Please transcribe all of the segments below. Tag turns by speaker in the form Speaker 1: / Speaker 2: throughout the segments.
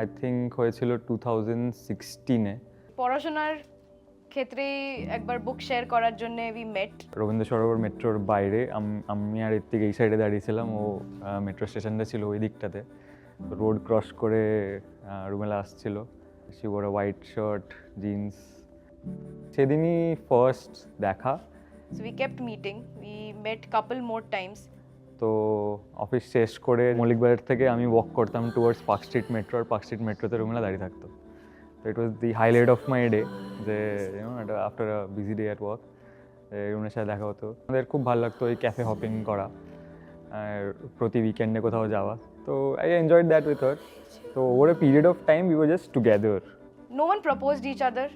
Speaker 1: I think হয়েছিল 2016-এ।
Speaker 2: পড়াশোনার ক্ষেত্রেই একবার বুক শেয়ার করার জন্য উই মেট।
Speaker 1: রবীন্দ্র সরোবর মেট্রোর বাইরে আমি আর ঋত্বিক এই সাইডে দাঁড়িয়েছিলাম, ও মেট্রো স্টেশনটা ছিল ওই দিকটাতে। রোড ক্রস করে রুমেলা আসছিল। She wore a white shirt, jeans. সেদিনই ফার্স্ট দেখা।
Speaker 2: So we kept meeting. We met couple more times.
Speaker 1: তো অফিস শেষ করে মল্লিক বাজার থেকে আমি ওয়াক করতাম টুয়ার্ডস পার্ক স্ট্রিট মেট্রো, আর পার্ক স্ট্রিট মেট্রোতে রুমেলা দাঁড়িয়ে থাকতো। তো ইট ওয়াজ দি হাইলাইট অফ মাই ডে, যে after a busy day at work রুমের সাথে দেখা হতো। আমাদের খুব ভালো লাগতো এই ক্যাফে হপিং করা, আর প্রতি উইকেন্ডে কোথাও যাওয়া। তো I enjoyed that with her. তো over a period of time we were just together.
Speaker 2: No one proposed each other.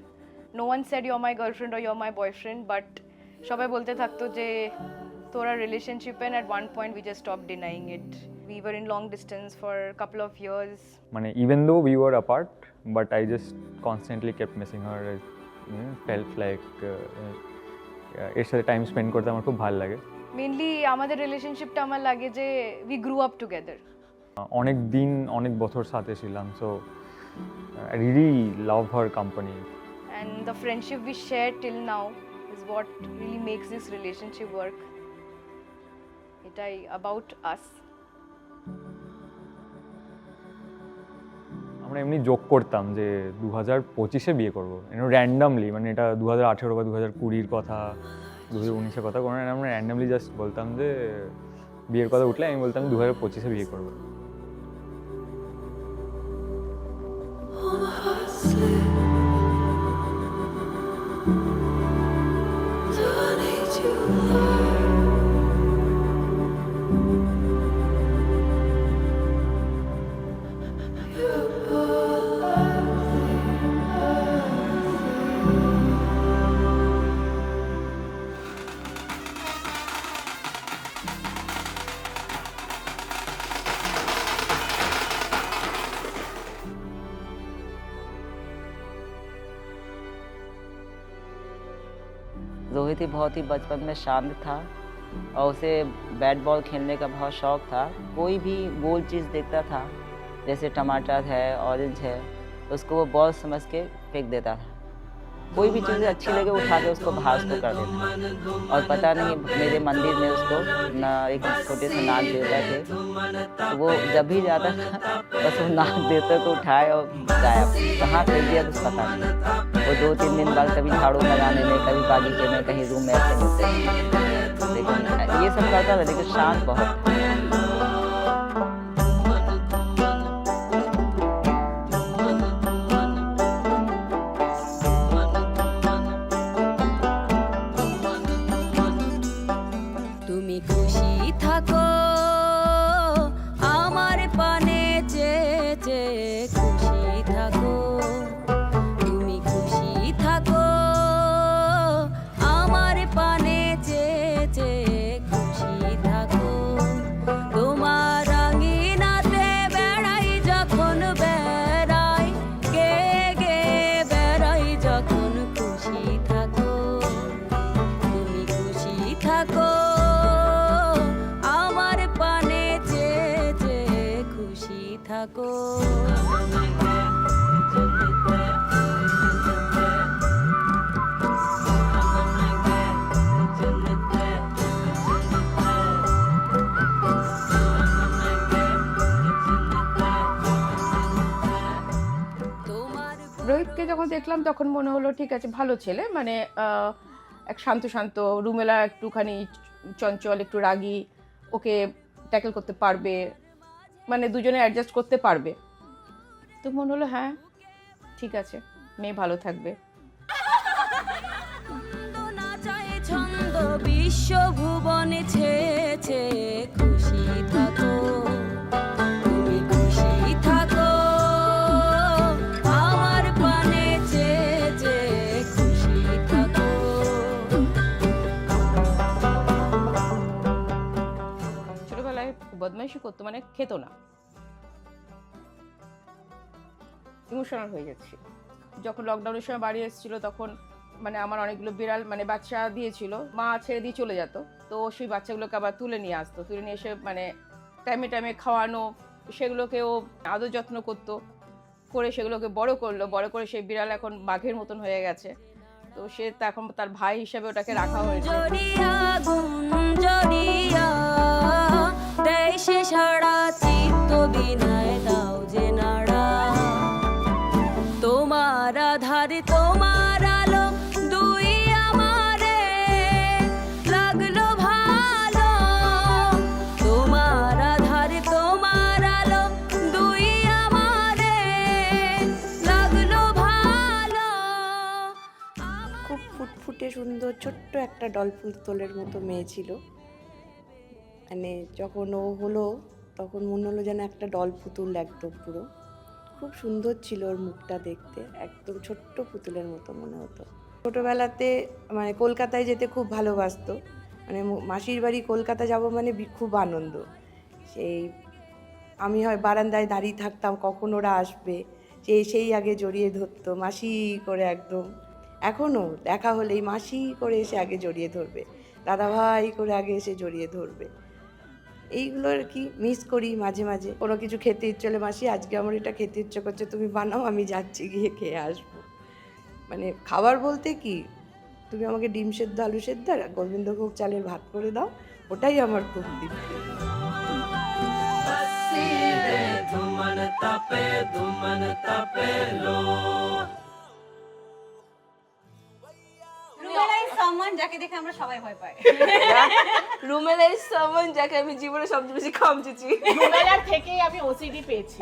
Speaker 2: No one said you're my girlfriend or you're my boyfriend. But সবাই বলতে থাকতো যে তোরা relationship, and at one point we just stopped denying it. We were in long distance for a couple of years.
Speaker 1: মানে even though we were apart, but I just constantly kept missing her. Felt like এর সাথে time spend করতে আমার খুব ভালো লাগে।
Speaker 2: Mainly আমাদের রিলেশনশিপটা আমার লাগে যে উই গ্রু আপ টুগেদার।
Speaker 1: অনেক দিন অনেক বছর সাথে ছিলাম, so I really love her company.
Speaker 2: And the friendship we share till now is what really makes this relationship work. Etai about us.
Speaker 1: আমরা এমনি জোক করতাম যে 2025-এ বিয়ে করবো, র্যান্ডামলি। মানে এটা 2018 বা 2020-র কথা, 2019-এর কথা কোনো, আমরা র্যান্ডামলি জাস্ট বলতাম যে বিয়ের কথা উঠলে আমি বলতাম 2025-এ বিয়ে করবো।
Speaker 3: रोहित ही बहुत ही बचपन में शांत था और उसे बैट बॉल खेलने का बहुत शौक था। कोई भी गोल चीज़ देखता था, जैसे टमाटर है, ऑरेंज है, उसको वो बॉल समझ के फेंक देता था। कोई भी चीज़ अच्छी लगे उठा के उसको बाहर उसको कर देता। और पता नहीं मेरे मंदिर में उसको ना एक छोटे से नाग देवता थे, तो वो जब भी जाता था बस वो नाग देवता को उठाए और गायब, कहाँ फेंक दिया कुछ पता नहीं। वो 2-3 दिन बाद कभी झाड़ू लगाने में, कभी बागीचे में, कहीं रूम में ऐसे मिलते। लेकिन ये सब करता था, लेकिन शांत बहुत था।
Speaker 4: তুমি খুশি থাকো আমার পানে চেয়ে চেয়ে, খুশি থাকো তুমি, খুশি থাকো আমার পানে চেয়ে চেয়ে, খুশি থাকো তোমার রঙিনাতে বেড়াই যখন, বেড়াই গে গে বেড়াই যখন, খুশি থাকো তুমি, খুশি থাকো আমার পানে চেয়ে চেয়ে, খুশি থাকো।
Speaker 5: রোহিতকে যখন দেখলাম তখন মনে হলো ঠিক আছে, ভালো ছেলে, মানে এক শান্ত শান্ত। রুমেলা একটুখানি চঞ্চল, একটু রাগী, ওকে ট্যাকেল করতে পারবে, মানে দুজনে অ্যাডজাস্ট করতে পারবে। তো মনে হলো হ্যাঁ ঠিক আছে, মেয়ে ভালো থাকবে।
Speaker 4: ছন্দ বিশ্বভুবনে ছেয়ে ছেয়ে, খুশি থাকো তুমি, খুশি থাকো আমার পানে চেয়ে চেয়ে, খুশি থাকো।
Speaker 5: ছোটবেলায় বদমাইশি করতো, মানে খেতো না, ইমোশনাল হয়ে যাচ্ছে। যখন লকডাউনের সময় বাড়ি এসেছিল তখন মানে আমার অনেকগুলো বিড়াল মানে বাচ্চা দিয়েছিল, মা ছেড়ে দিয়ে চলে যেত, তো সেই বাচ্চাগুলোকে আবার তুলে নিয়ে আসতো, তুলে নিয়ে এসে মানে টাইমে টাইমে খাওয়ানো, সেগুলোকেও আদর যত্ন করতো। করে সেগুলোকে বড় করলো, বড় করে সেই বিড়াল এখন বাঘের মতন হয়ে গেছে। তো সে এখন তার ভাই হিসেবে ওটাকে রাখা হয়েছে।
Speaker 4: জড়িয়া গুণ জড়িয়া দেশে সারা চিত্ত বিনায় দাও যে নাড়া তোমার আধার তোমার আলো দুই আমারে লাগলো ভালো তোমার আধার তোমার আলো দুই আমারে লাগলো ভালো
Speaker 6: খুব ফুটফুটে সুন্দর ছোট্ট একটা ডল পুতুলের মতো মেয়ে ছিল। মানে যখন ও হলো তখন মনে হলো যেন একটা ডল পুতুল, একদম পুরো খুব সুন্দর ছিল ওর মুখটা দেখতে, একদম ছোট্ট পুতুলের মতো মনে হতো। ছোটোবেলাতে মানে কলকাতায় যেতে খুব ভালোবাসতো, মানে মাসির বাড়ি কলকাতা যাব মানে খুব আনন্দ। সেই আমি হয় বারান্দায় দাঁড়িয়ে থাকতাম কখন ওরা আসবে, সেই আগে জড়িয়ে ধরতো মাসি করে একদম। এখনও দেখা হলেই মাসি করে এসে আগে জড়িয়ে ধরবে, দাদাভাই করে আগে এসে জড়িয়ে ধরবে। এইগুলো আর কি মিস করি মাঝে মাঝে। কোনো কিছু খেতে ইচ্ছে হলে মাসি আজকে আমার এটা খেতে ইচ্ছে করছে, তুমি বানাও, আমি যাচ্ছি গিয়ে খেয়ে আসবো। মানে খাবার বলতে কি, তুমি আমাকে ডিম সেদ্ধ আলু সেদ্ধ আর গোবিন্দভোগ চালের ভাত করে দাও, ওটাই আমার খুব তৃপ্তি।
Speaker 7: রুমেলা ইজ সামওয়ান যাকে দেখে আমরা সবাই ভয় পাই।
Speaker 6: রুমেলা ইজ সামওয়ান যাকে আমি জীবনে সবচেয়ে বেশি খামচেছি।
Speaker 8: রুমেলার থেকেই আমি ওসিডি পেয়েছি।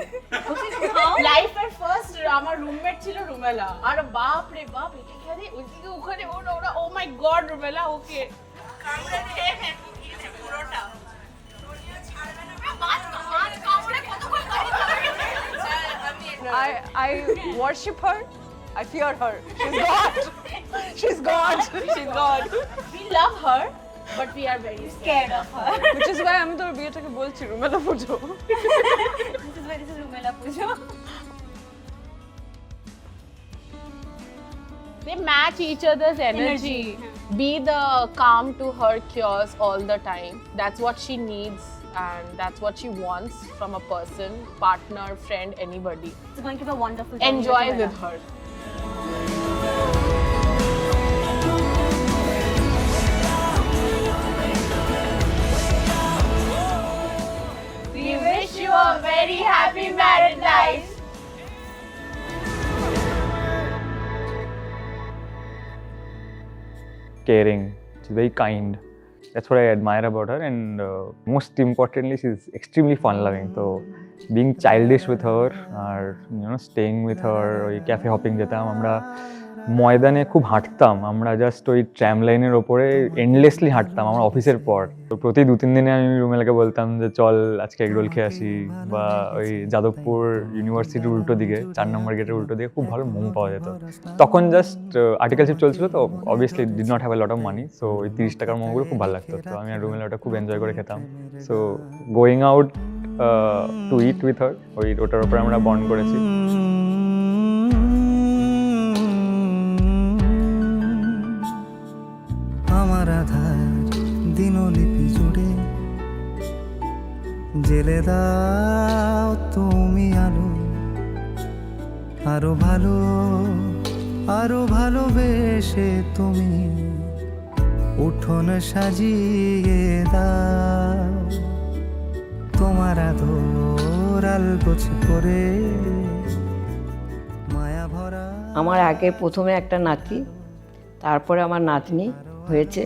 Speaker 8: লাইফের ফার্স্ট আমার রুমমেট ছিল রুমেলা, আর বাপ রে বাপ এটা খেলে ওইদিকে ওখানে ওরা ও মাই গড রুমেলা ওকে কামড়ে দিয়ে গিয়েছে পুরোটা।
Speaker 2: I worship her. I fear her. She's God. She's God. She's God.
Speaker 8: We love her but we are very scared of her.
Speaker 2: Which is why আমি তোর বিয়েটাকে বলছি রুমেলা পুজো।
Speaker 7: This is why this is Rumela Puja.
Speaker 8: They match each other's energy. Be the calm to her chaos all the time. That's what she needs and that's what she wants from a person, partner, friend, anybody.
Speaker 7: It's going to be a wonderful journey
Speaker 8: Enjoy
Speaker 7: Rumela.
Speaker 8: with her. We wish you a very happy married life.
Speaker 1: Caring, she's very kind. That's what I admire about her, and most importantly, she's extremely fun-loving. So, being childish with her, or staying with her, ওই cafe hopping যেতাম আমরা, ময়দানে খুব হাঁটতাম আমরা, just ওই tram লাইনের ওপরে endlessly হাঁটতাম আমার অফিসের পর। তো প্রতি 2-3 দিনে আমি রুমেলাকে বলতাম যে চল আজকে এগরোল খেয়ে আসি, বা ওই যাদবপুর ইউনিভার্সিটির উল্টো দিকে 4 নম্বর গেটের উল্টো দিকে খুব ভালো মোমো পাওয়া যেত। তখন জাস্ট আর্টিকেলশিপ চলছিল, তো obviously did not have a lot of money, so ওই 30 টাকার মোমোগুলো খুব ভালো লাগতো। তো আমি আর রুমেলা ওটা খুব এনজয় করে খেতাম। So going out to it with her, ওটার উপরে আমরা বন্ড করেছি।
Speaker 9: আমার আধার দিনলিপি জুড়ে জেলে দাও তুমি আলো, আরো ভালোবেসে তুমি উঠোন সাজিয়ে দাও, তোমার আদর আলগোছে করে মায়া ভরা।
Speaker 10: আমার আগে প্রথমে একটা নাতি, তারপরে আমার নাতনি হয়েছে।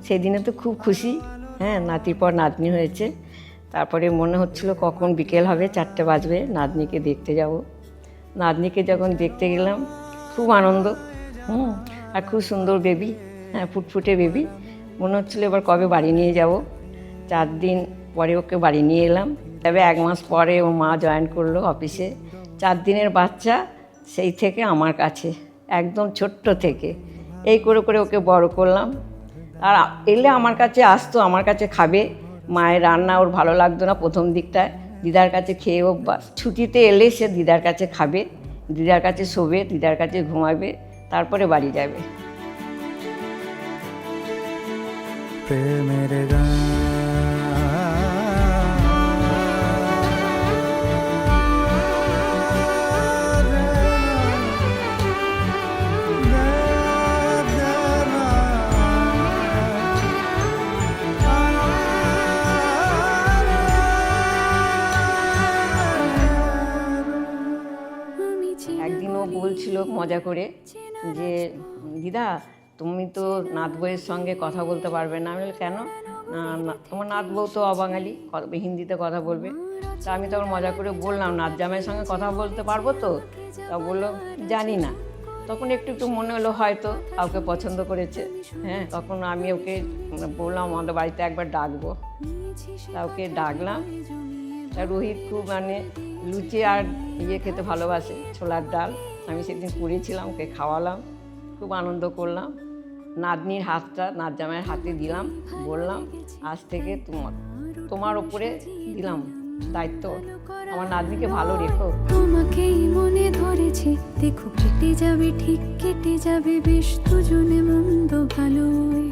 Speaker 10: সেদিনে তো খুব খুশি, হ্যাঁ, নাতির পর নাতনি হয়েছে। তারপরে মনে হচ্ছিল কখন বিকেল হবে, 4টে বাজবে, নাতনিকে দেখতে যাব। নাতনিকে যখন দেখতে গেলাম খুব আনন্দ, আর খুব সুন্দর বেবি, হ্যাঁ, ফুটফুটে বেবি। মনে হচ্ছিলো এবার কবে বাড়ি নিয়ে যাব। 4 দিন পরে ওকে বাড়ি নিয়ে এলাম। তবে 1 মাস পরে ও মা জয়েন করলো অফিসে। 4 দিনের বাচ্চা, সেই থেকে আমার কাছে একদম ছোট্ট থেকে এই করে করে ওকে বড় করলাম। আর এলে আমার কাছে আসতো, আমার কাছে খাবে। মায়ের রান্না ওর ভালো লাগতো না প্রথম দিকটায়, দিদার কাছে খেয়ে অভ্যাস। ছুটিতে এলে সে দিদার কাছে খাবে, দিদার কাছে শোবে, দিদার কাছে ঘুমাবে, তারপরে বাড়ি যাবে।
Speaker 9: প্রেমের গান
Speaker 10: মজা করে যে দিদা তুমি তো নাত বউয়ের সঙ্গে কথা বলতে পারবে না। আমি বলি কেন? না তোমার নাত বউ তো অবাঙালি, হিন্দিতে কথা বলবে। তা আমি তখন মজা করে বললাম নাত জামাইয়ের সঙ্গে কথা বলতে পারবো তো? তা বললো জানি না। তখন একটু একটু মনে হলো হয়তো কাউকে পছন্দ করেছে। হ্যাঁ, তখন আমি ওকে বললাম আমাদের বাড়িতে একবার ডাকবো। তা ওকে ডাকলাম। তা রোহিত খুব মানে লুচি আর খেতে ভালোবাসে, ছোলার ডাল। আমি সেদিন করেছিলাম, ওকে খাওয়ালাম, খুব আনন্দ করলাম। নাতনির হাতটা নাত জামাইয়ের হাতে দিলাম, বললাম আজ থেকে তোমার ওপরে দিলাম দায়িত্ব, আমার নাতনিকে ভালো রেখো।
Speaker 4: তোমাকেই মনে ধরেছে, দেখো কেটে যাবে, ঠিক কেটে যাবে বেশ দুজনে মন্দ ভালোই।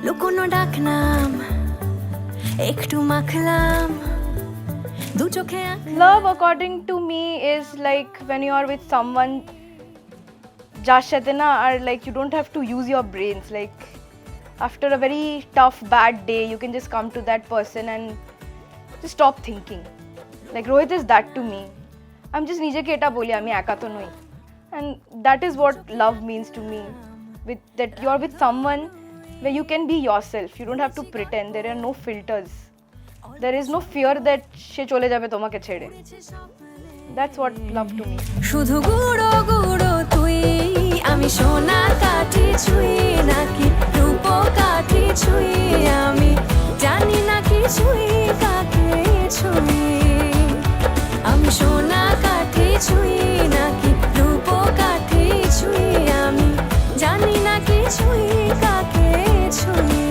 Speaker 4: লুকোনো ডাকনাম একটু মাখলাম দু চোখে।
Speaker 2: Love, according to me, is like when you are with someone যার সাথে না আর like you don't have to use your brains. Like after a very tough, bad day, you can just come to that person and just stop thinking. Like Rohit is that to me. I'm just নিজেকে এটা বলি আমি একা তো নই, and that is what love means to me. With that you are with someone where you can be yourself. You don't have to pretend. There are no filters. There is no fear that she চলে যাবে তোমাকে ছেড়ে. That's what love to me.
Speaker 4: শুধু গুঁড়ো গুঁড়ো তুই, আমি সোনা কাঠি ছুঁই নাকি রূপ কাঠি ছুঁই, আমি জানি না কি ছুঁই কাকে ছুঁই। আমি সোনা কাঠি ছুঁই নাকি রূপ কাঠি ছুঁই, আমি জানি না কি ছুঁই কাকে ছুঁই।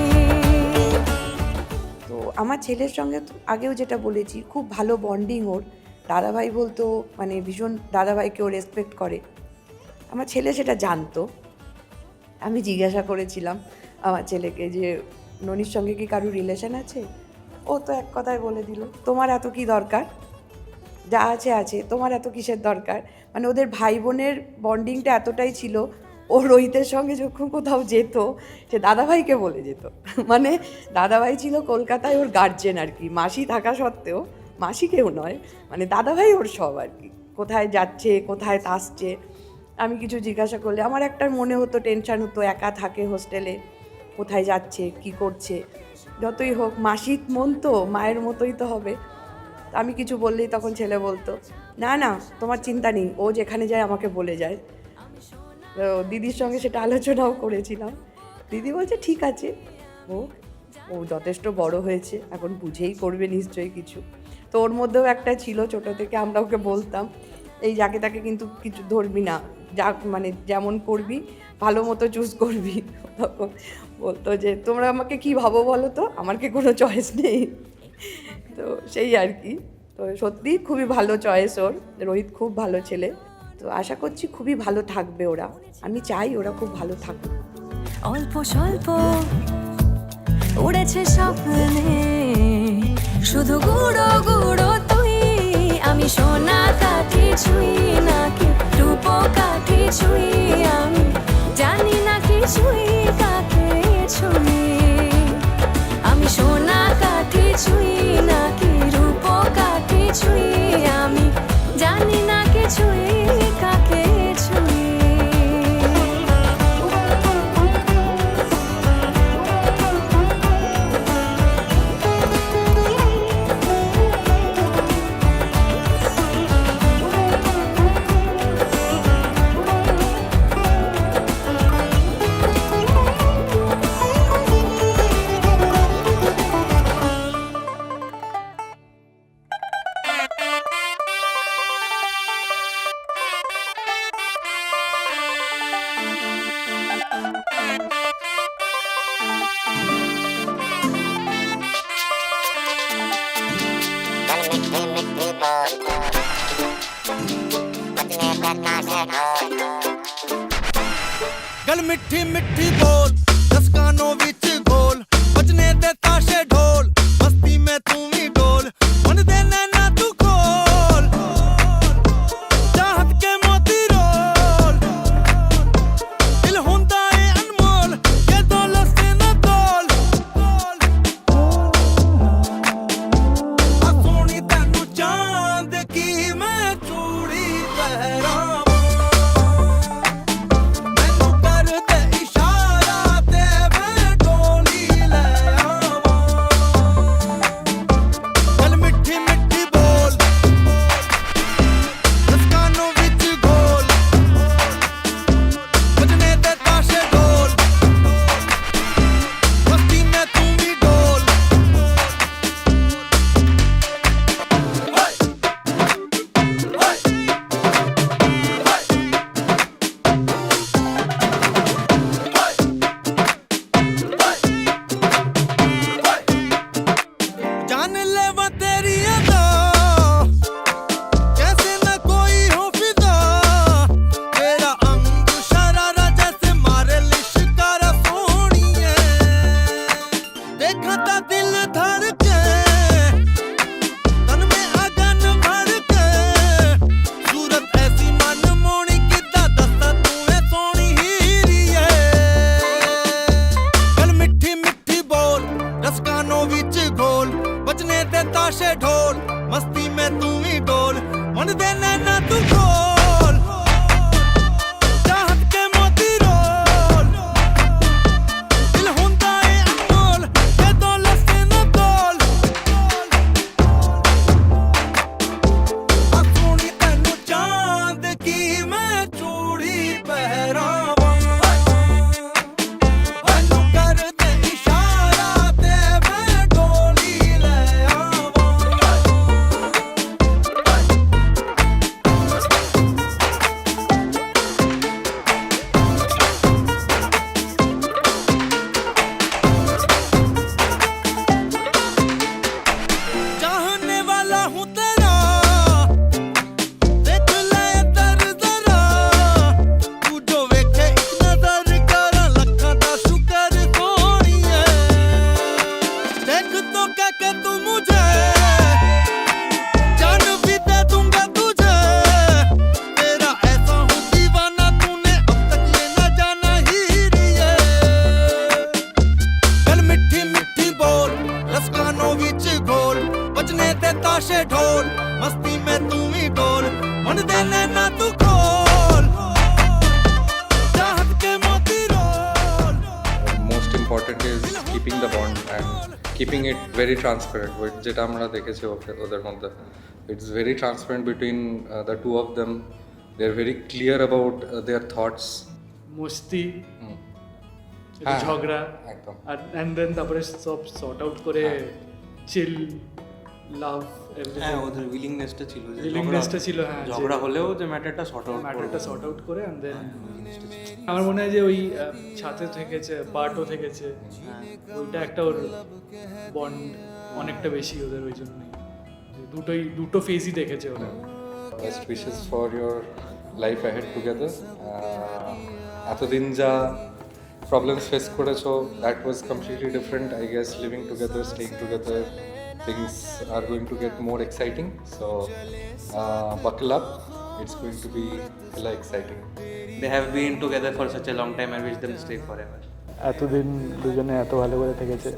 Speaker 6: তো আমার ছেলের সঙ্গে তো আগেও যেটা বলেছি, খুব ভালো বন্ডিং ওর। দাদাভাই বলতো, মানে ভীষণ দাদাভাইকেও রেসপেক্ট করে। আমার ছেলে সেটা জানতো। আমি জিজ্ঞাসা করেছিলাম আমার ছেলেকে যে ননির সঙ্গে কি কারোর রিলেশন আছে? ও তো এক কথায় বলে দিল, তোমার এত কি দরকার, যা আছে আছে, তোমার এত কিসের দরকার। মানে ওদের ভাই বোনের বন্ডিংটা এতটাই ছিল, ও রোহিতের সঙ্গে যখন কোথাও যেত সে দাদাভাইকে বলে যেত। মানে দাদাভাই ছিল কলকাতায় ওর গার্জেন আর কি, মাসি থাকা সত্ত্বেও, মাসি কেউ নয়, মানে দাদাভাই ওর সব আর কি। কোথায় যাচ্ছে, কোথায় আসছে, আমি কিছু জিজ্ঞাসা করলে আমার একটা মনে হতো, টেনশান হতো, একা থাকে হোস্টেলে, কোথায় যাচ্ছে, কি করছে। যতই হোক মাসির মন তো, মায়ের মতোই তো হবে। আমি কিছু বললেই তখন ছেলে বলতো, না না তোমার চিন্তা নেই, ও যেখানে যায় আমাকে বলে যায়। তো দিদির সঙ্গে সেটা আলোচনাও করেছিলাম। দিদি বলছে ঠিক আছে, ও যথেষ্ট বড় হয়েছে, এখন বুঝেই করবে নিশ্চয়ই কিছু। তো ওর মধ্যেও একটা ছিল, ছোটো থেকে আমরা ওকে বলতাম এই যাকে তাকে কিন্তু কিছু ধরবি না, যা মানে যেমন করবি ভালো মতো চুজ করবি। তখন বলতো যে তোমরা আমাকে কি ভাবো বলো তো, আমার কি কোনো চয়েস নেই। তো সেই আর কি। তো সত্যিই খুবই ভালো চয়েস ওর, রোহিত খুব ভালো ছেলে। তো আশা করছি খুবই ভালো থাকবে ওরা, আমি চাই ওরা খুব ভালো থাকুক।
Speaker 4: অল্প স্বল্প উড়েছে স্বপ্নে, শুধু গুঁড়ো গুঁড়ো তুই, আমি সোনা কাঠি ছুঁই নাকি রূপ কাঠি ছুঁই, আমি জানি না কি ছুঁই কাকে ছুঁই। আমি সোনা কাঠি ছুঁই নাকি রূপ কাঠি ছুঁই, আমি জানি না কি ছুঁই কাকে ছুঁই।
Speaker 9: गल मिठी मिठी बोल दस कानों विच गोल बजने दे ताशे ढोल मस्ती में तू भी डोल मन दे नैना तू खोल चाहत के मोती रोल दिल हुंदा है अनमोल ये दौलत से न तोल आ सोनी तैनू चांद की मैं चूड़ी पहरावां मैनू कर दे इशारा ते मैं डोली ले आवां गल मिठी मिठी बोल दस कानों विच गोल बजने दे ताशे ढोल मस्ती में तू भी डोल जान ले वो तेरी अदा जैसे न कोई हो फिदा तेरा अंग शरारा जैसे मारे लिशकारा सोनिए देखा ता दिल धड़के तन में अगन भर के सूरत ऐसी मन मोनी किदा दस्ता तू है सोनी हीरी है गल मिठी मिठी बोल दस कानों विच गोल बजने दे ताशे ढोल मस्ती में तू भी डोल मन दे नैना तू खोल चाहत के मोती रोल दिल हुंदा है अनमोल ये दौलत से न तोल आ सोनी तैनू चांद की मैं चूड़ी पहरावां मैनू कर दे इशारा ते मैं डोली ले आवां चाहने वाला हूँ तेरा देख ले इधर जरा तू जो वेखे एक नजर कर लखा दा शुक्र सोनिए देख तो कह के तू मुझे जान भी दे दूंगा तुझे तेरा ऐसा हूँ दीवाना तूने अब तक ये न जाना ही रिए गल मिठी मिठी बोल दस कानों विच गोल बजने दे ताशे ढोल मस्ती में तू भी डोल मन दे नैना तू खोल चाहत के मोती रोल
Speaker 1: most important is keeping the bond and keeping it very transparent যেটা আমরা দেখেছি ওদের মধ্যে it's very transparent between the two of them they are very clear about their thoughts
Speaker 11: মস্তি একটু
Speaker 1: হ্যাঁ,
Speaker 11: ঝগড়া
Speaker 1: একদম।
Speaker 11: আর অ্যান্ড দেন তারপরে সব সর্ট আউট করে চিল লাভ
Speaker 12: হ্যাঁ ওদের উইলিংনেসটা ছিল যে
Speaker 11: উইলিংনেসটা ছিল, হ্যাঁ, যে-
Speaker 12: ঝগড়া হলেও যে ম্যাটারটা সর্ট আউট
Speaker 11: ম্যাটারটা সর্ট আউট করে অ্যান্ড দেন আমার মনে হয় যে ওই ছাতে থেকেছে পার্টও থেকেছে, ওইটা একটা ওর বন্ড অনেকটা বেশি ওদের ওই জন্যই দুটো ফেজই দেখেছে ওরা।
Speaker 1: Best wishes for your life ahead together. এতদিন যা প্রবলেমস ফেস করেছো that was completely different I guess living together staying together things are going to get more exciting so buckle up it's going to be hella exciting
Speaker 12: they have been together for such a long time I wish them stay forever
Speaker 11: এতদিন দুজনে এত ভালো করে থেকেছে,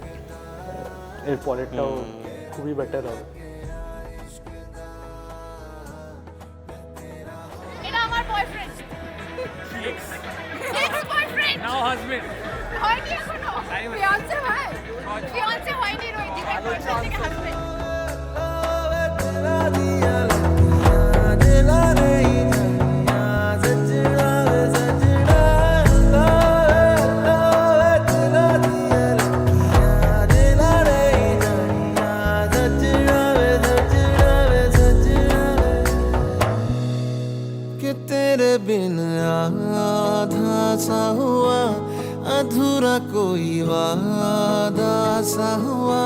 Speaker 11: এর পরেরটাও খুবই better হবে।
Speaker 8: এটা আমার বয়ফ্রেন্ড এক্স বয়ফ্রেন্ড নাও হাজবেন্ড হয়নি এখনো ফিয়ান্সে হয় ফিয়ান্সে হয়নি রোহিত বয়ফ্রেন্ড থেকে হাজবেন্ড
Speaker 9: बिन आधा सा हुआ अधूरा कोई वादा सा हुआ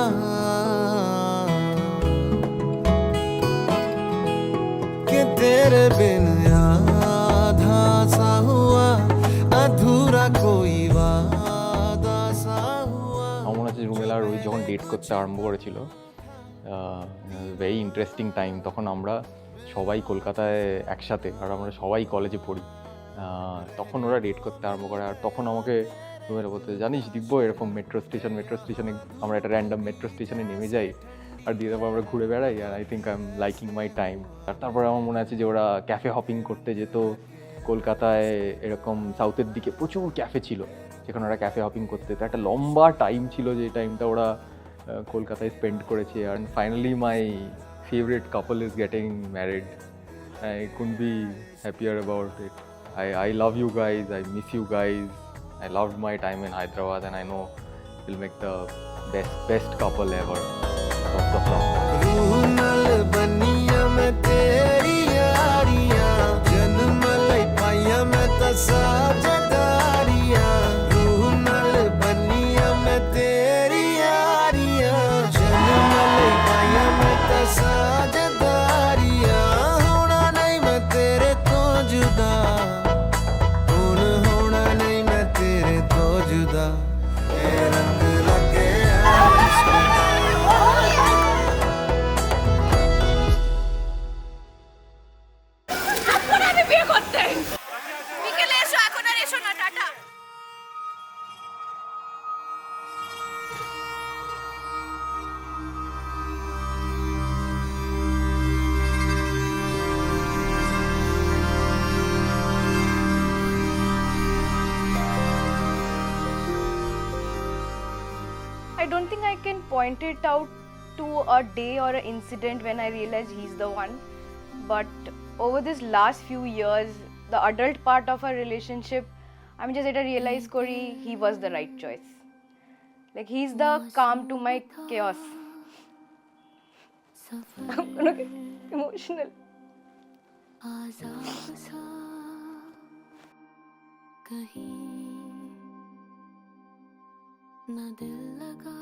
Speaker 9: कि तेरे बिन आधा सा हुआ अधूरा
Speaker 1: যখন ডেট করতে আরম্ভ করেছিল, ভেরি ইন্টারেস্টিং টাইম। তখন আমরা সবাই কলকাতায় একসাথে, আর আমরা সবাই কলেজে পড়ি। তখন ওরা ডেট করতে আরম্ভ করে, আর তখন আমাকে রুমেলা বলতে, জানিস দিব্য এরকম মেট্রো স্টেশনে আমরা একটা র্যান্ডম মেট্রো স্টেশনে নেমে যাই, আর দিয়ে তারপর আমরা ঘুরে বেড়াই, আর I think I am liking my time. আর তারপরে আমার মনে আছে যে ওরা ক্যাফে হপিং করতে যেত কলকাতায়, এরকম সাউথের দিকে প্রচুর ক্যাফে ছিল যেখানে ওরা ক্যাফে হপিং করতে যেত। একটা লম্বা টাইম ছিল যে টাইমটা ওরা কলকাতায় স্পেন্ড করেছে। আর finally my favourite couple is getting married. I couldn't be happier about it. I love you guys, I miss you guys. I loved my time in Hyderabad, and I know we'll make the best couple ever of the from.
Speaker 9: रूह नाल बनिया मैं तेरी यारियां, जन्म लई पाइया मैं तां साझेदारियां। रूह नाल बनिया मैं तेरी यारियां, जन्म लई पाइया मैं तां साझेदारियां। होना नहीं मैं तेरे तो जुदा, हुण होना नहीं मैं तेरे तो जुदा। ए रंग लगे
Speaker 2: I don't think I can point it out to a day or an incident when I realized he's the one. But over this last few years, the adult part of our relationship, I'm just at a realize kori he was the right choice. Like he's the calm to my chaos. I'm gonna get emotional.
Speaker 4: ना दिल लगा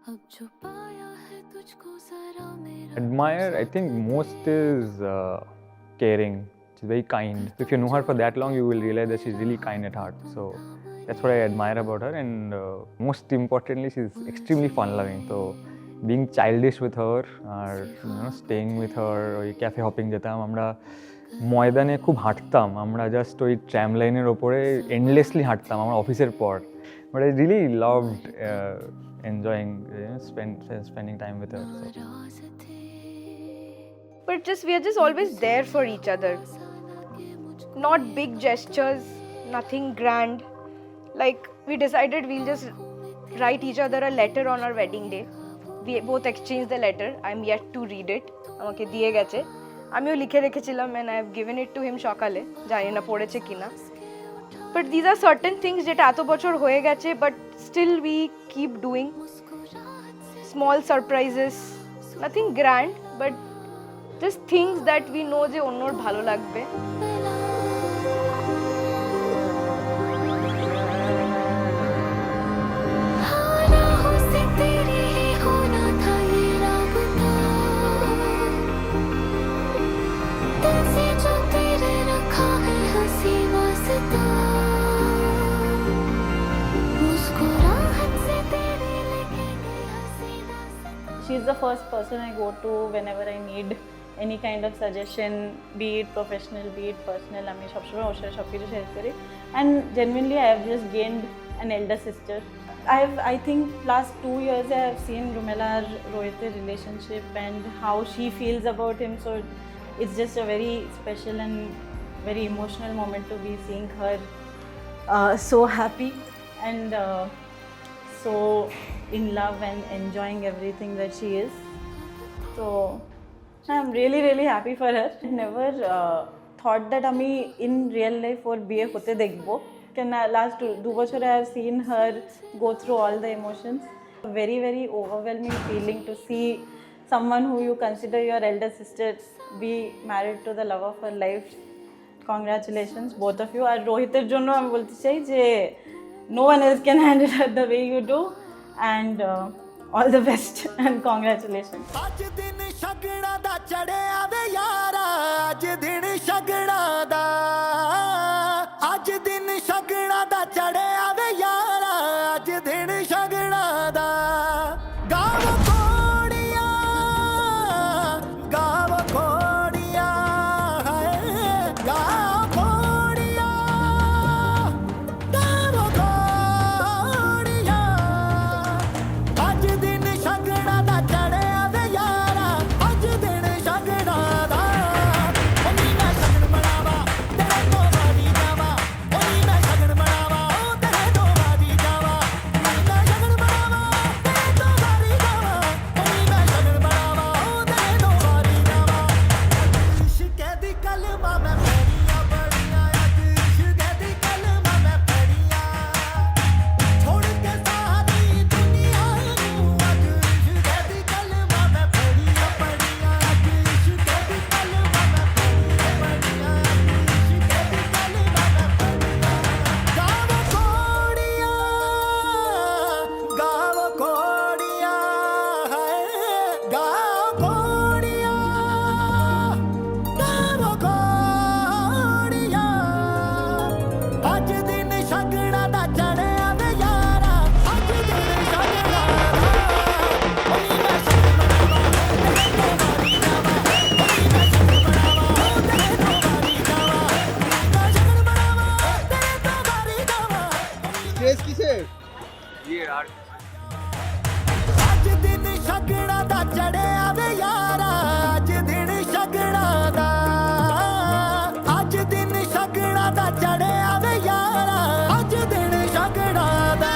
Speaker 4: अब जो पाया है तुझको जरा मेरा
Speaker 1: Admire, I think most is caring. She's very kind. If you know her for that long, you will realize that she's really kind at heart. So that's what I admire about her. And most importantly, she's extremely fun-loving. So being childish with her, or staying with her, ওই cafe hopping যেতাম আমরা, ময়দানে খুব হাঁটতাম আমরা, just ওই tram লাইনের ওপরে endlessly হাঁটতাম আমার অফিসের পর। But I really loved enjoying spending time with her. So.
Speaker 2: But we are just always there for each other. Not big gestures, nothing grand. Like we decided we'll just write each other a letter on our wedding day. We both exchanged the letter. I'm yet to read it. আমাকে দিয়ে গেছে, আমিও লিখে রেখেছিলাম, and I have given it to him সকালে, জানি না পড়েছে কিনা। But these are certain things যেটা এত বছর হয়ে গেছে, but still we keep doing small surprises, nothing grand, but just things that we know যে অন্যর ভালো লাগবে।
Speaker 7: She's the first person I go to whenever I need any kind of suggestion, be it professional, be it personal. আমি সবসময় ওর সাথে সব কিছু share করি, and genuinely I have just gained an elder sister. I think last 2 years I have seen Rumela Rohit's relationship and how she feels about him, so it's just a very special and very emotional moment to be seeing her so happy and so in love and enjoying everything that she is. So I'm really really happy for her. I never thought that আমি in real life ওর বিয়ে হতে দেখবো, কেন last 2 বছরে I have seen her go through all the emotions. Very very overwhelming feeling to see someone who you consider your elder sister be married to the love of her life. Congratulations both of you. আর রোহিতের জন্য আমি বলতে চাই যে no one else can handle her the way you do, and all the best and congratulations.
Speaker 9: ਅੱਜ ਦਿਨ ਸ਼ਗਣਾ ਦਾ ਚੜਿਆ ਵੇ ਯਾਰਾ, ਅੱਜ ਦਿਨ ਸ਼ਗਣਾ ਦਾ, ਅੱਜ ਦਿਨ ਸ਼ਗਣਾ ਦਾ ਚੜਿਆ ਵੇ ਯਾਰਾ, ਅੱਜ ਦਿਨ ਸ਼ਗਣਾ ਅੱਜ ਦਿਨ ਸ਼ਗਣਾ ਦਾ ਚੜਿਆ ਵੇ ਯਾਰਾ ਅੱਜ ਦਿਨ ਸ਼ਗਣਾ ਦਾ ਅੱਜ ਦਿਨ ਸ਼ਗਣਾ ਦਾ ਚੜਿਆ ਵੇ ਯਾਰਾ ਅੱਜ ਦਿਨ ਸ਼ਗਣਾ ਦਾ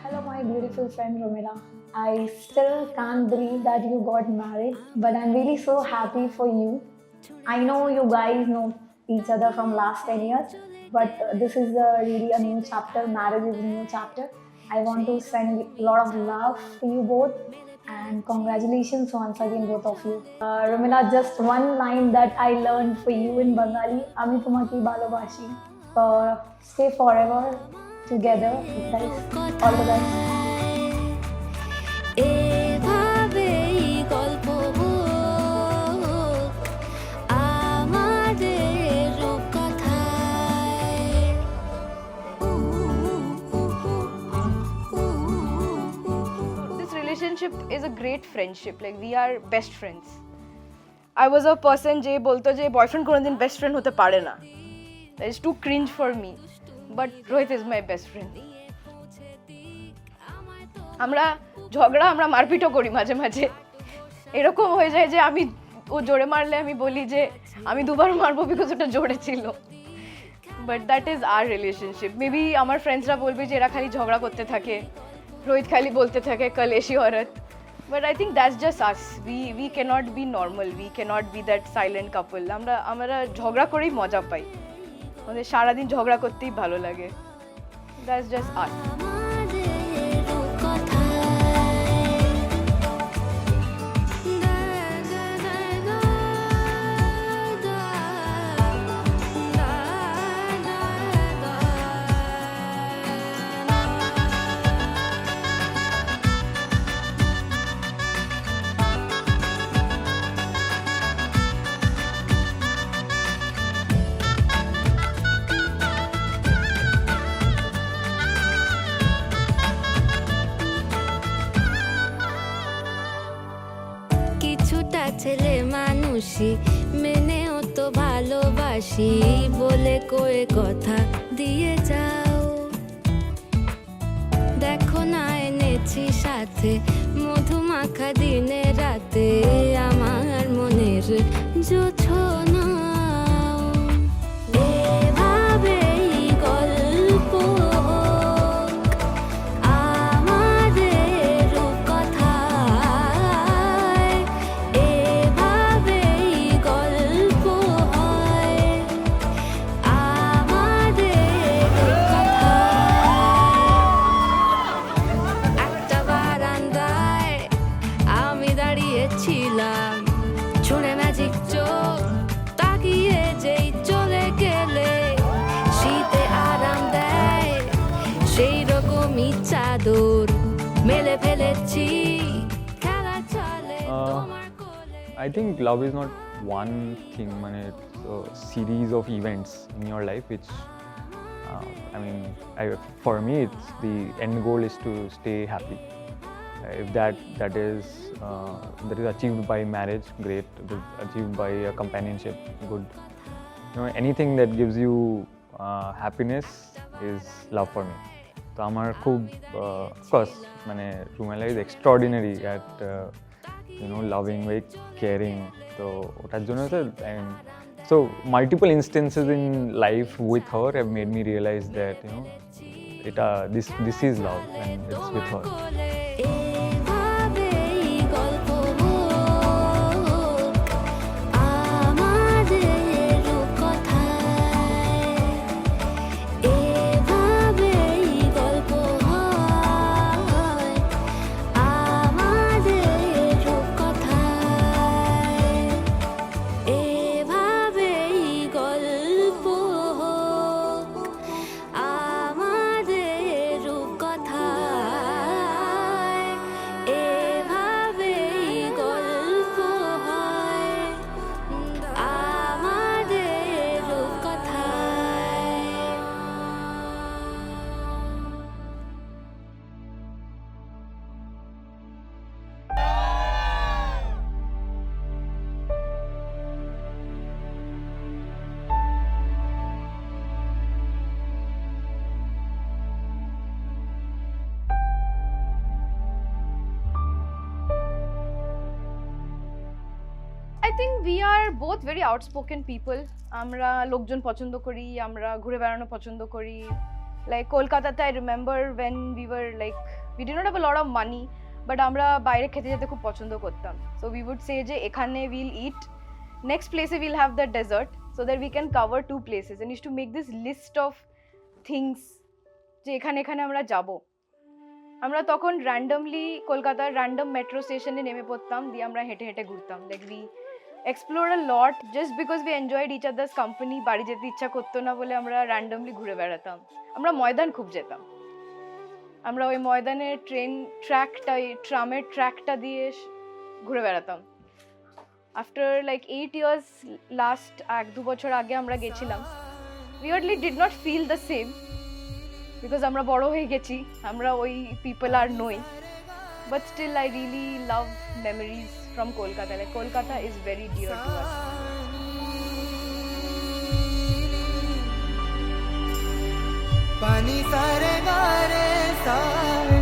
Speaker 13: Hello, my beautiful friend Romila. I still can't believe that you got married, but I'm really so happy for you. I know you guys know each other from last 10 years, but this is really a new chapter. Marriage is a new chapter. I want to send a lot of love to you both, and congratulations once again, both of you. Romila, just one line that I learned for you in Bengali, Ami Tumaki Balobashi. Stay forever together, guys. All the best.
Speaker 4: এভাবেই গল্প হোক আমাদের রূপকথায়।
Speaker 2: This relationship is a great friendship. Like we are best friends. I was a person যে বলতো যে boyfriend কোনোদিন best friend হতে পারে না. That is too cringe for me. But Rohit is my best friend. আমরা ঝগড়া আমরা মারপিটও করি মাঝে মাঝে এরকম হয়ে যায় যে আমি ও জোরে মারলে আমি বলি যে আমি দুবার মারবো বিকজ ওটা জোরে ছিল but that is our relationship maybe আমার ফ্রেন্ডসরা বলবে যে এরা খালি ঝগড়া করতে থাকে রোহিত খালি বলতে থাকে কলেশি औरत but I think that's just us we can't be normal we can't be that silent couple আমরা ঝগড়া করেই মজা পাই আমাদের সারাদিন ঝগড়া করতেই ভালো লাগে দ্যাটস জাস্ট আস
Speaker 4: কিছুটা ছেলে মানুষই মেনেও তো ভালোবাসি বলে কয়ে কথা দিয়ে যাও দেখো না এনেছি সাথে মধুমাখা দিনে রাতে আমার মনের জোছনা এভাবেই গল্প আমাদের রূপকথায় এভাবেই গল্প হয় আমাদের রূপকথায় একটা বারান্দায় আমি দাঁড়িয়েছিলাম ছুঁড়ে ম্যাজিক চোখ তাকিয়ে যেই চলে গেলে শীতে আরাম দেয় সেই রকমই চাদর মেলে ফেলেছি খেলা চলে তোমার কোলে
Speaker 1: I think love is not one thing, it's a series of events in your life which, for me, it's the end goal is to stay happy. If that is achieved by marriage, great. If it's achieved by a companionship, good. Anything that gives you happiness is love for me. So আমার খুব of course Rumela is extraordinary at loving, very caring. তো ওটার জন্য So multiple instances in life with her have made me realize that, you know, this is love and it's with her.
Speaker 4: এভাবেই গল্প হোক আমাদের রূপকথায়, এভাবেই গল্প হয় আমাদের রূপকথায়, এভাবেই গল্প হোক আমাদের রূপকথায়, এভাবেই গল্প হয় আমাদের রূপকথায়।
Speaker 2: I think we are both very outspoken people. আমরা লোকজন পছন্দ করি, আমরা ঘুরে বেড়ানো পছন্দ করি। Like কলকাতাতে I remember when we were like, we did not have a lot of money, but আমরা বাইরে খেতে যেতে খুব পছন্দ করতাম। So we would say যে এখানে we'll eat, next place we'll have the dessert, so that we can cover 2 places and used to make this list of things যে এখানে আমরা যাব। আমরা তখন randomly কলকাতার random metro স্টেশনে নেমে পড়তাম, দিয়ে আমরা হেঁটে হেঁটে ঘুরতাম। Like we explored a lot just because we enjoyed each other's company. বাড়ি যেতে ইচ্ছা করতো না বলে আমরা randomly ঘুরে বেড়াতাম। আমরা ময়দান খুব যেতাম। আমরা ওই ময়দানের ট্রামের ট্র্যাকটা দিয়ে ঘুরে বেড়াতাম। After like 8 years, last 1-2 বছর আগে আমরা গেছিলাম, weirdly did not feel the same because আমরা বড় হয়ে গেছি, আমরা ওই people আর নই, but still I really love memories from Kolkata. Like Kolkata is very dear to us.
Speaker 9: पानी सारे गारे सानी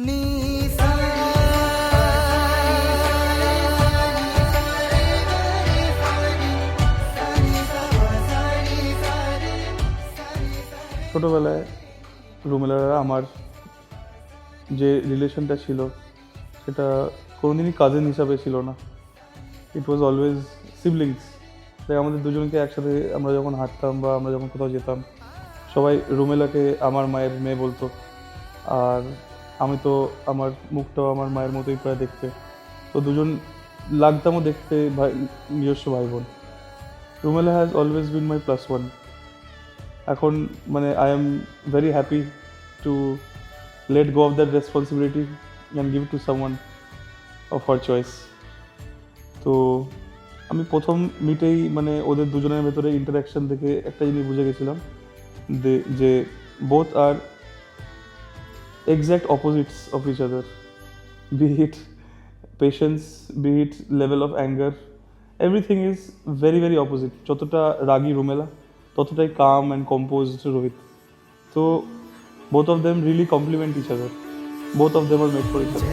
Speaker 9: नी सा
Speaker 11: ছোটোবেলায় রুমেলারা আমার যে রিলেশনটা ছিল সেটা কোনোদিনই কাজিন হিসাবে ছিল না, ইট ওয়াজ অলওয়েজ সিবলিংস। তাই আমাদের দুজনকে একসাথে আমরা যখন হাঁটতাম বা আমরা যখন কোথাও যেতাম, সবাই রুমেলাকে আমার মায়ের মেয়ে বলতো, আর আমি তো আমার মুখটাও আমার মায়ের মতোই প্রায় দেখতে, তো দুজন লাগতামও দেখতে নিজস্ব ভাই বোন। রুমেলা হ্যাজ অলওয়েজ বিন মাই +1। এখন মানে I am very happy to let go of that responsibility and give to someone of her choice. তো আমি প্রথম মিটেই মানে ওদের দুজনের ভেতরে ইন্টারাকশন দেখে একটা জিনিস বুঝে গেছিলাম যে both are exact opposites of each other, be it patience, be it level of anger, everything is very very opposite. যতটা রাগী রুমেলা, ততটাই কাম অ্যান্ড কম্পোজড রোহিত। তো both of them really complement each other. Both of them are made for each other.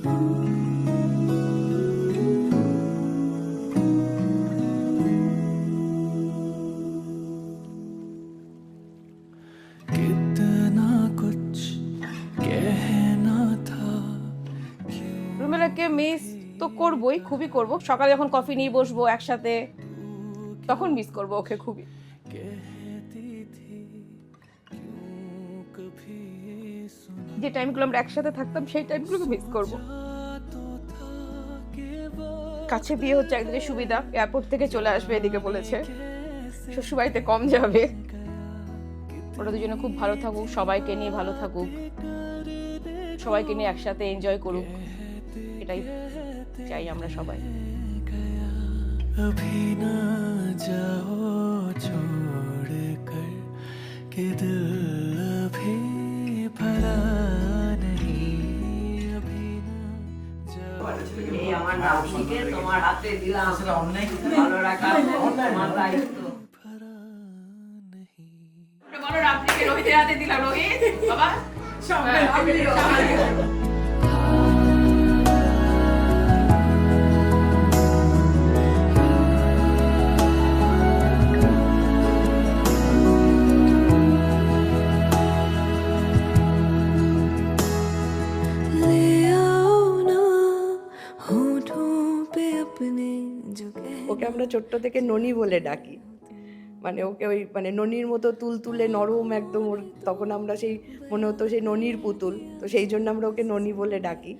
Speaker 9: कितना कुछ कहना था
Speaker 5: রুমেলাকে miss তো করবই, খুবই করব। সকালে যখন কফি নিয়ে বসবো একসাথে, তখন মিস করব ওকে খুবই। যে টাইমগুলো আমরা একসাথে থাকতাম সেই টাইমগুলোকে মিস করব। কাছে বিয়ে হচ্ছে একদিকে সুবিধা, এয়ারপোর্ট থেকে চলে আসবে এদিকে বলেছে, শ্বশুরবাড়িতে কম যাবে। ওরা দুজনে খুব ভালো থাকুক, সবাইকে নিয়ে ভালো থাকুক, সবাইকে নিয়ে একসাথে এনজয় করুক, এটাই চাই আমরা সবাই।
Speaker 9: अभी ना जाओ छोड़ कर के दिल अभी भरा नहीं अभी ना
Speaker 10: এই আমার নাতনিকে তোমার হাতে দিলাম, ভালো রাখার তোমার দায়িত্ব।
Speaker 5: বলো রাত্রিকে রোহিতের হাতে দিলাম। রোহিত বাবা
Speaker 4: ले आओ ना होठों पे अपने जो
Speaker 6: ওকে আমরা ছোট্ট থেকে ননি বলে ডাকি। মানে ওকে ওই মানে ননির মতো তুলতুলে নরম একদম, ওর তখন আমরা সেই মনে হতো সেই ননির পুতুল, তো সেই জন্য আমরা ওকে ননি বলে ডাকি।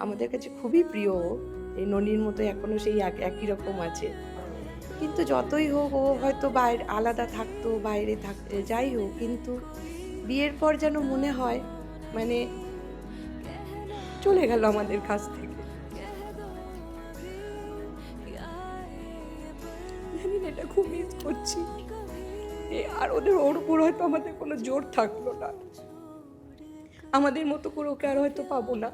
Speaker 6: আমাদের কাছে খুবই প্রিয় ও, এই ননির মতো এখনও সেই একই রকম আছে। কিন্তু যতই হোক ও হয়তো বাইরে আলাদা থাকতো, বাইরে থাকতো, যাই হোক, কিন্তু বিয়ের পর যেন মনে হয় মানে চলে গেল আমাদের কাছ থেকে। আমি না এটা খুব মিস করছি। আর ওর উপর হয়তো আমাদের কোনো জোর থাকলো না, আমাদের মতো করে ওকে আর হয়তো পাবো না।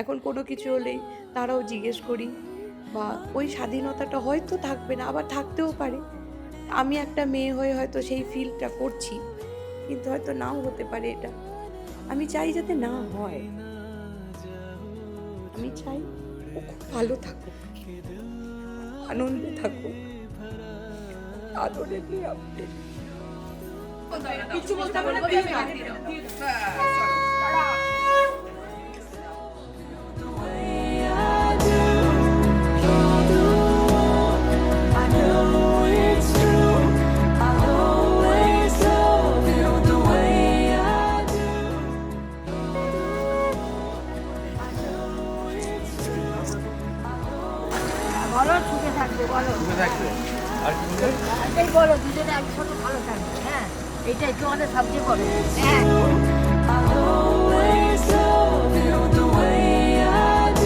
Speaker 6: এখন কোনো কিছু হলেই তারাও জিজ্ঞেস করি, বা ওই স্বাধীনতাটা হয়তো থাকবে না, আবার থাকতেও পারে। আমি একটা মেয়ে হয়ে হয়তো সেই ফিলটা করছি, কিন্তু হয়তো নাও হতে পারে। এটা আমি চাই যাতে না হয়। আমি চাই ও খুব ভালো থাকুক, আনন্দে থাকুক, আদরে নিয়ে আপনি
Speaker 5: কিছু বলতে হবে না।
Speaker 9: always love you the way I do.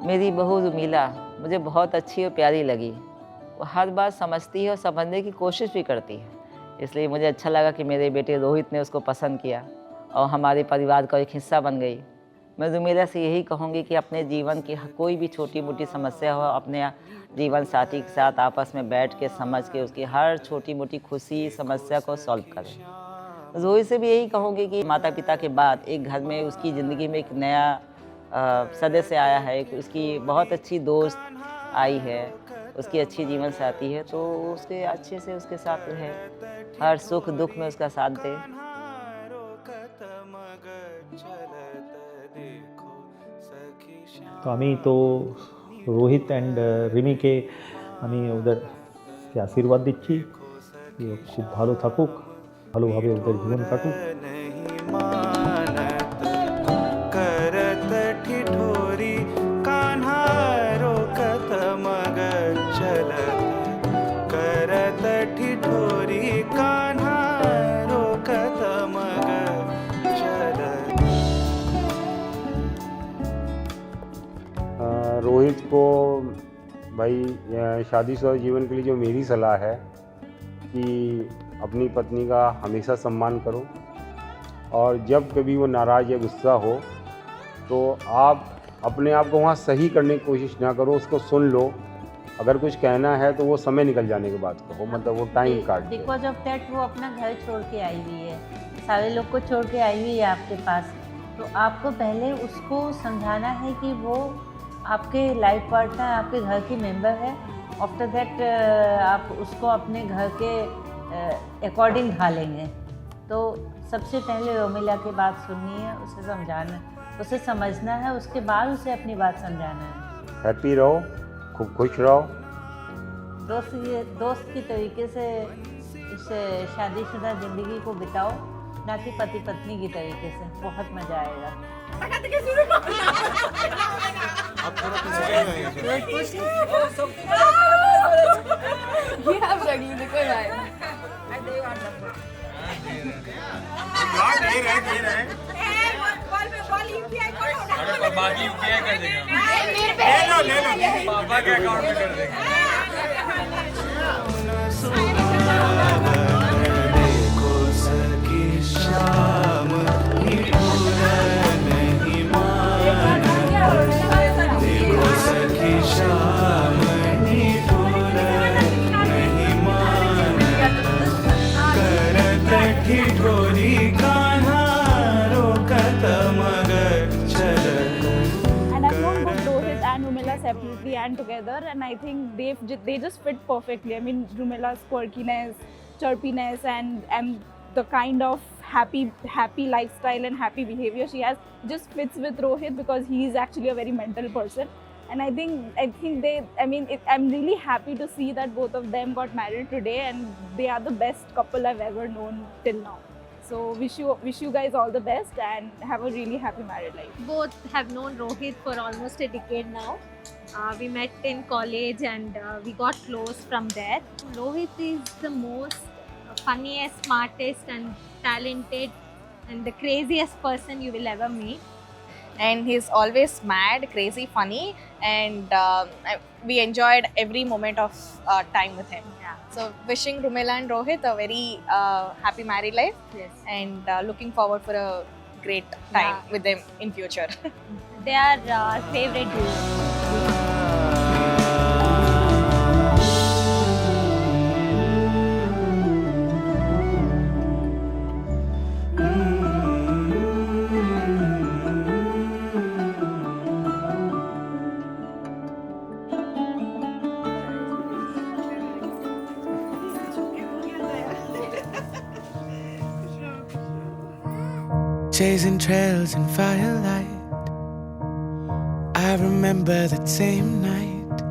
Speaker 3: मेरी बहू रुमीला मुझे बहुत अच्छी और प्यारी लगी। वो हर बात समझती है और समझने की कोशिश भी करती है, इसलिए मुझे अच्छा लगा कि मेरे बेटे रोहित ने उसको पसंद किया और हमारे परिवार का एक हिस्सा बन गई। मैं रुमीला से यही कहूँगी कि अपने जीवन की कोई भी छोटी मोटी समस्या हो अपने जीवन साथी के साथ आपस में बैठ के समझ के उसकी हर छोटी मोटी खुशी समस्या को सॉल्व करें। रोहित से भी यही कहूँगी कि माता पिता के बाद एक घर में उसकी ज़िंदगी में एक नया सदस्य आया है, उसकी बहुत अच्छी दोस्त आई है, उसकी अच्छी जीवन साथी है, तो उसके अच्छे से उसके साथ रहे, हर सुख दुख में उसका साथ दे।
Speaker 14: তো আমি তো রোহিত অ্যান্ড রিমিকে আমি ওদেরকে আশীর্বাদ দিচ্ছি যে খুব ভালো থাকুক, ভালোভাবে ওদের জীবন কাটুক।
Speaker 9: करत ठिठोरी कान्हा
Speaker 15: रोहित को भाई शादीशुदा जीवन के लिए जो मेरी सलाह है कि अपनी पत्नी का हमेशा सम्मान करो, और जब कभी वो नाराज़ या गुस्सा हो तो आप अपने आप को वहाँ सही करने की कोशिश ना करो, उसको सुन लो। अगर कुछ कहना है तो वो समय निकल जाने के बाद कहो, मतलब वो टाइम काट दे।
Speaker 16: बिकॉज ऑफ दैट वो अपना घर छोड़ के आई हुई है, सारे लोग को छोड़ के आई हुई है आपके पास, तो आपको पहले उसको समझाना है कि वो आपके लाइफ पार्टनर, आपके घर की मेंबर है। आफ्टर दैट आप उसको अपने घर के अकॉर्डिंग ढालेंगे। तो सबसे पहले रोमिला की बात सुननी है, उसे समझाना, उसे समझना है, उसके बाद उसे अपनी बात समझाना है।
Speaker 15: हैप्पी रहो, खूब खुश रहो।
Speaker 16: दोस्त की तरीके से इस शादीशुदा ज़िंदगी को बिताओ, ना कि पति पत्नी की तरीके से। बहुत मज़ा आएगा।
Speaker 2: You have Ragli, because I
Speaker 1: बाकी यूपीआई कर देगा, पापा के अकाउंट में कर देगा।
Speaker 7: Separately and together, and I think they just fit perfectly. I mean, Rumila's quirkiness, chirpiness, and the kind of happy lifestyle and happy behavior she has just fits with Rohit, because he is actually a very mental person. And I think they, I mean, I'm really happy to see that both of them got married today, and they are the best couple I've ever known till now. So wish you guys all the best and have a really happy married life.
Speaker 17: Both have known Rohit for almost a decade now. We met in college and we got close from there. Rohit is the most funniest, smartest and talented and the craziest person you will ever meet.
Speaker 8: And he's always mad, crazy, funny, and we enjoyed every moment of time with him.
Speaker 17: Yeah.
Speaker 8: So wishing Rumila and Rohit a very happy married life.
Speaker 17: Yes.
Speaker 8: And looking forward for a great time with them in future.
Speaker 17: They are our favorite duo.
Speaker 9: Chasing trails in firelight, I remember that same night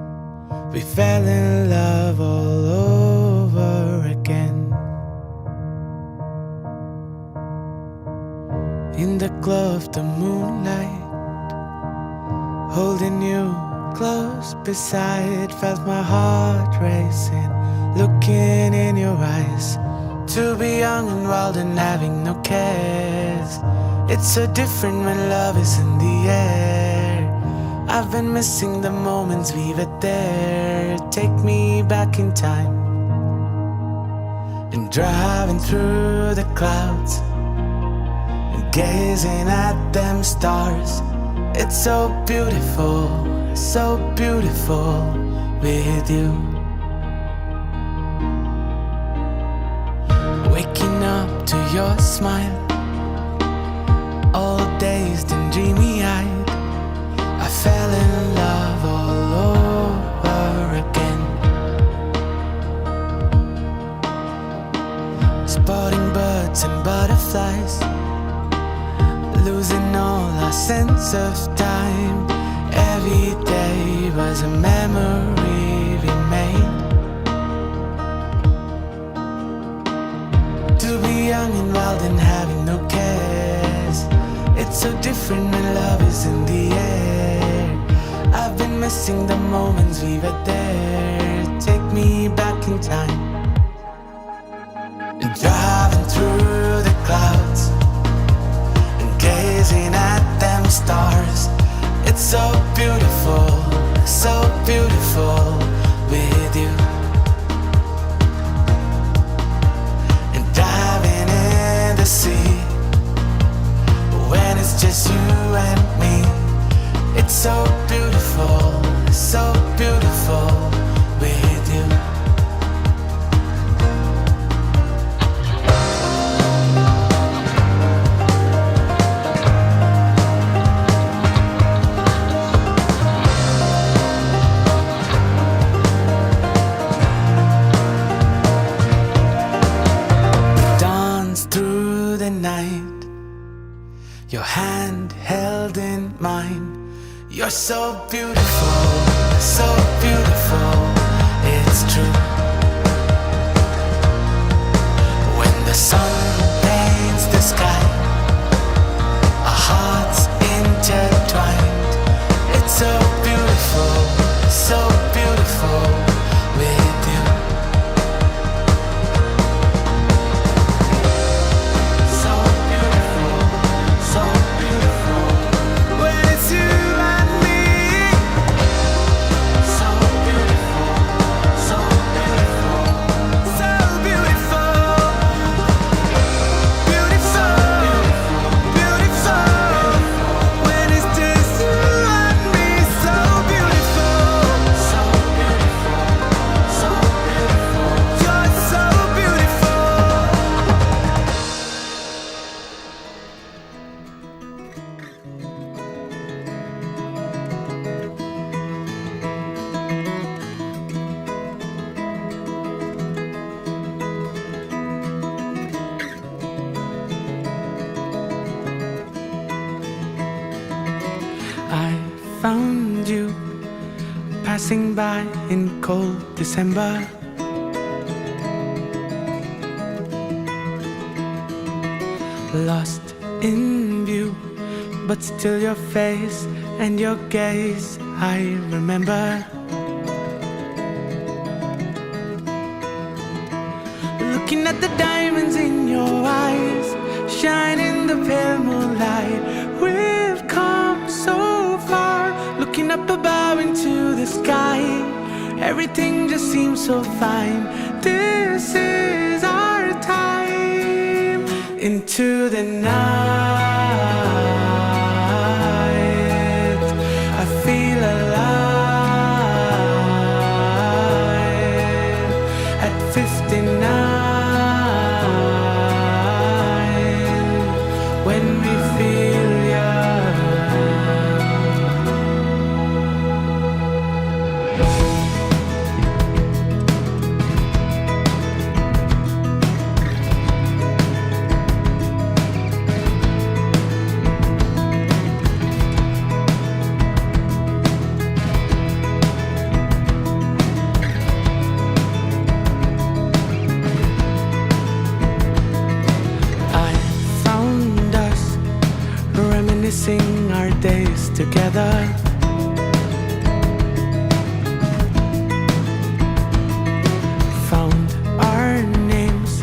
Speaker 9: we fell in love all over again. In the glow of the moonlight, holding you close beside, felt my heart racing, looking in your eyes. To be young and wild and having no cares, it's so different when love is in the air. I've been missing the moments we were there. Take me back in time and driving through the clouds and gazing at them stars. It's so beautiful with you. Waking up to your smile, all dazed and dreamy-eyed, I fell in love all over again. Spotting birds and butterflies, losing all our sense of time. Every day was a memory we made. To be young and wild and having no cares, it's so different when love is in the air. I've been missing the moments we were there. Take me back in time and driving through the clouds and gazing at them stars. It's so beautiful so beautiful with you. And diving in the sea when it's just you and me. It's so beautiful, so beautiful with you. Dance through the night, your hand held in mine. You're so beautiful, so beautiful, it's true. When the sun paints the sky, our hearts intertwined. It's so beautiful, so beautiful with you. So beautiful, so beautiful. When it's you and me. So beautiful, so beautiful, so beautiful. Beautiful, beautiful. When it's just you and me. So beautiful, so beautiful, so beautiful. You're so beautiful. I found you passing by in cold December. Lost in view, but still your face and your gaze I remember. Looking at the diamonds in your eyes, shine in the pale moonlight. We've come so far, looking up above into the sky. Everything just seems so fine. This is our time. Into the night, I feel alive. At 59, when we feel young. I found us reminiscing our days together. Found our names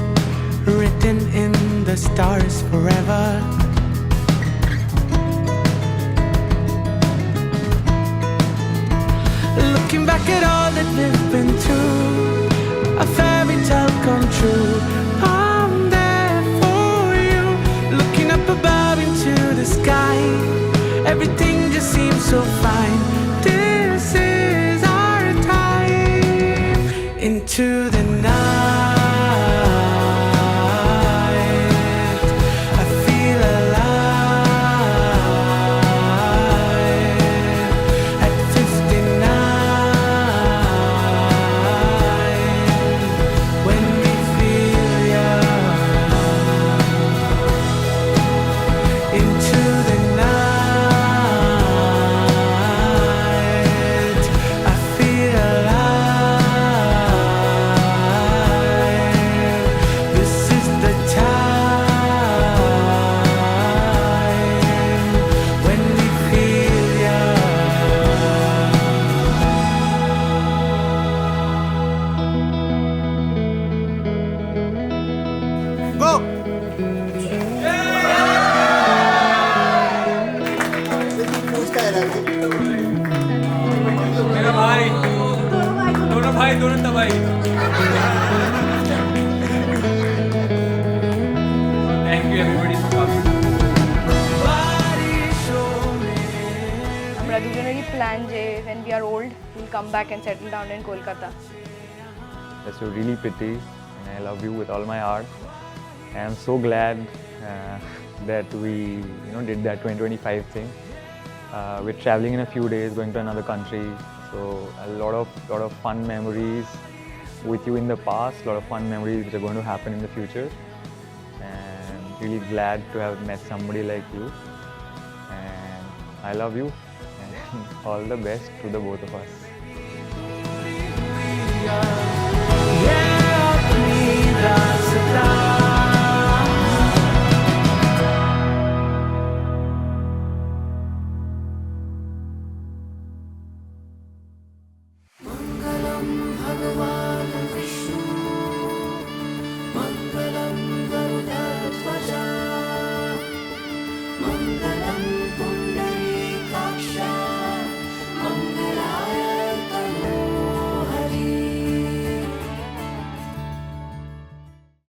Speaker 9: written in the stars forever. Looking back at all that we've been through, a fairy tale come true. I'm there for you, looking up above into the sky. Everything just seems so fine. This is our time. Into the night, I feel alive. At 59, when we feel young. Into the night, I feel alive. This is the time when we feel young. Go!
Speaker 12: भाई दोनों तबाही thank you everybody for coming
Speaker 2: আমরা দুজনেরই plan যে when we are old we'll come back and settle down in Kolkata.
Speaker 1: Yes, you're really pretty and I love you with all my heart. And I'm so glad that we did that 2025 thing. We're traveling in a few days, going to another country. So a lot of fun memories with you in the past, a lot of fun memories which are going to happen in the future. And really glad to have met somebody like you. And I love you. And all the best to the both of us.